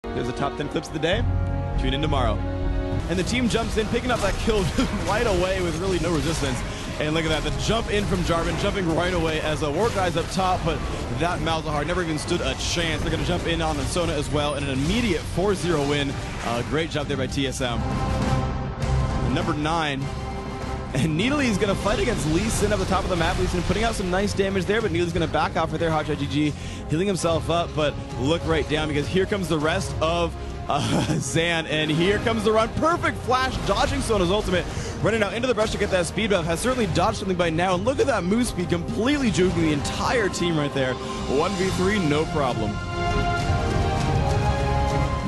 There's the top 10 clips of the day. Tune in tomorrow. And the team jumps in, picking up that kill right away with really no resistance. And look at that, the jump in from Jarvan, jumping right away as a Warwick guy's up top, but that Malzahar never even stood a chance. They're going to jump in on Sona as well, and an immediate 4-0 win. Great job there by TSM. Number 9. And Needley's going to fight against Lee Sin up the top of the map. Lee Sin putting out some nice damage there, but Needley's going to back off for their Hotshot GG, healing himself up, but look right down because here comes the rest of Zan, and here comes the run. Perfect flash, dodging Sona's ultimate, running out into the brush to get that speed buff. Has certainly dodged something by now, and look at that move speed, completely juking the entire team right there. 1v3, no problem.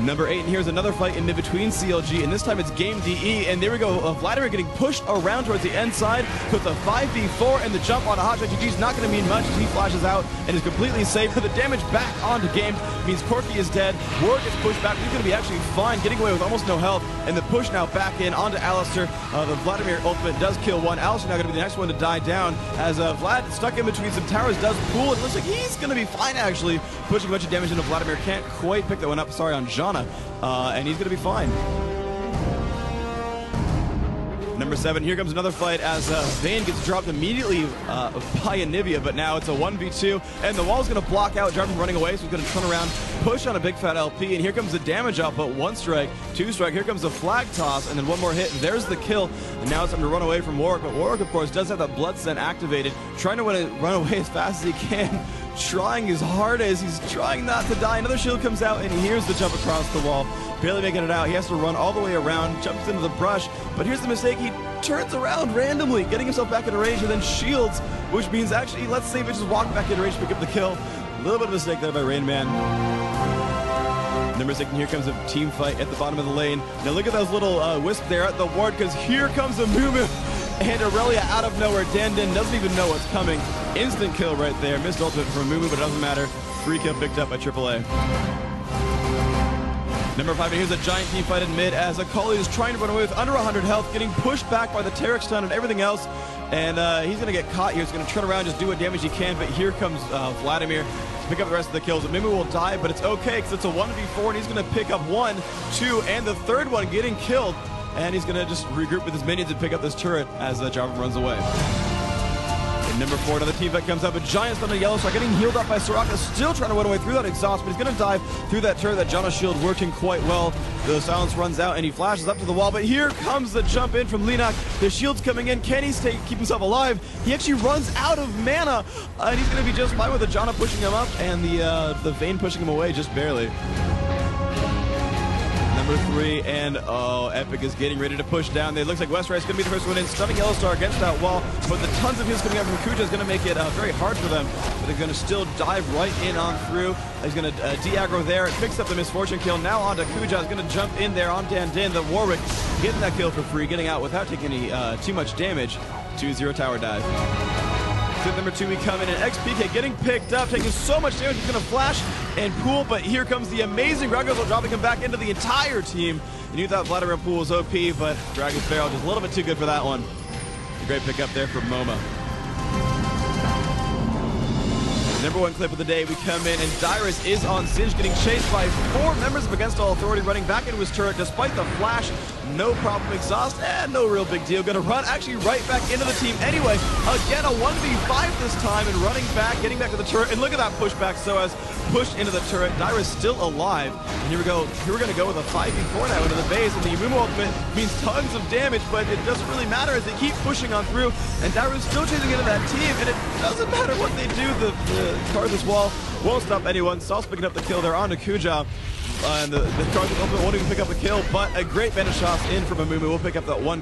Number 8, and here's another fight in mid between CLG, and this time it's game DE, and there we go. Vladimir getting pushed around towards the end side with a 5v4, and the jump on a Hotshot GG is not going to mean much as he flashes out and is completely safe. The damage back onto game means Corki is dead. Warwick gets pushed back. He's going to be actually fine, getting away with almost no health, and the push now back in onto Alistar. The Vladimir ultimate does kill one. Alistar now going to be the next one to die down as Vlad stuck in between some towers does pull. It looks like he's going to be fine actually, pushing a bunch of damage into Vladimir. Can't quite pick that one up, sorry, on Jana. And he's going to be fine. Number 7, here comes another fight as Vayne gets dropped immediately by Anivia, but now it's a 1v2, and the wall's going to block out Jarvan running away, so he's going to turn around, push on a big fat LP, and here comes the damage output. 1 strike, 2 strike, here comes the flag toss, and then 1 more hit, and there's the kill, and now it's time to run away from Warwick, but Warwick, of course, does have that blood scent activated, trying to run away as fast as he can, trying as hard as he's trying not to die. Another shield comes out, and here's the jump across the wall, barely making it out. He has to run all the way around, jumps into the brush, but here's the mistake. He turns around randomly, getting himself back into range, and then shields, which means actually, let's say, just walk back into range to pick up the kill. A little bit of a mistake there by Rain Man. Number 6, and here comes a team fight at the bottom of the lane. Now look at those little wisp there at the ward, because here comes a Mumu and Aurelia out of nowhere. Dan doesn't even know what's coming. Instant kill right there. Missed ultimate from Mumu, but it doesn't matter. Free kill picked up by AAA. Number 5, and here's a giant team fight in mid as Akali is trying to run away with under 100 health, getting pushed back by the Taric stun and everything else, and he's going to get caught here. He's going to turn around, just do what damage he can, but here comes Vladimir to pick up the rest of the kills. Mumu will die, but it's okay because it's a 1v4, and he's going to pick up 1, 2, and the third one getting killed, and he's going to just regroup with his minions and pick up this turret as Jarvan runs away. Number 4, another team fight comes up. A giant stun on Yellow Star getting healed up by Soraka, still trying to run away through that exhaust, but he's going to dive through that turret. That Jana shield working quite well. The silence runs out and he flashes up to the wall, but here comes the jump in from Linak. The shield's coming in. Can he keep himself alive? He actually runs out of mana, and he's going to be just fine with the Jana pushing him up and the Vayne pushing him away just barely. Number 3, and Epic is getting ready to push down. It looks like Westright's going to be the first one in, stunning Yellow Star against that wall, but the tons of heals coming out from Kuja is going to make it very hard for them, but they're going to still dive right in on through. He's going to de-aggro there, picks up the Misfortune kill, now onto Kuja, is going to jump in there on Dan. The Warwick getting that kill for free, getting out without taking any too much damage. 2-0 tower dive. Number 2, we come in, and XPK getting picked up, taking so much damage, he's going to flash and pool, but here comes the amazing Gragas, dropping him back into the entire team. And you thought Vladimir pool was OP, but Gragas Barrel just a little bit too good for that one. A great pick up there for MoMA. Number 1 clip of the day, we come in, and Dyrus is on Singe, getting chased by 4 members of Against All Authority, running back into his turret despite the flash. No problem. Exhaust, no real big deal. Going to run actually right back into the team anyway. Again, a 1v5 this time, and running back, getting back to the turret, and look at that pushback. So as pushed into the turret, Dyrus still alive. And here we go. Here we're going to go with a 5v4 now into the base, and the Mumu ultimate means tons of damage, but it doesn't really matter as they keep pushing on through, and Dyrus still chasing into that team, and it doesn't matter what they do. The Karthus wall won't stop anyone. Sauce picking up the kill there onto Kuja. And the Karthus ultimate won't even pick up the kill, but a great Vanish Toss in from Mumu. We'll pick up that one.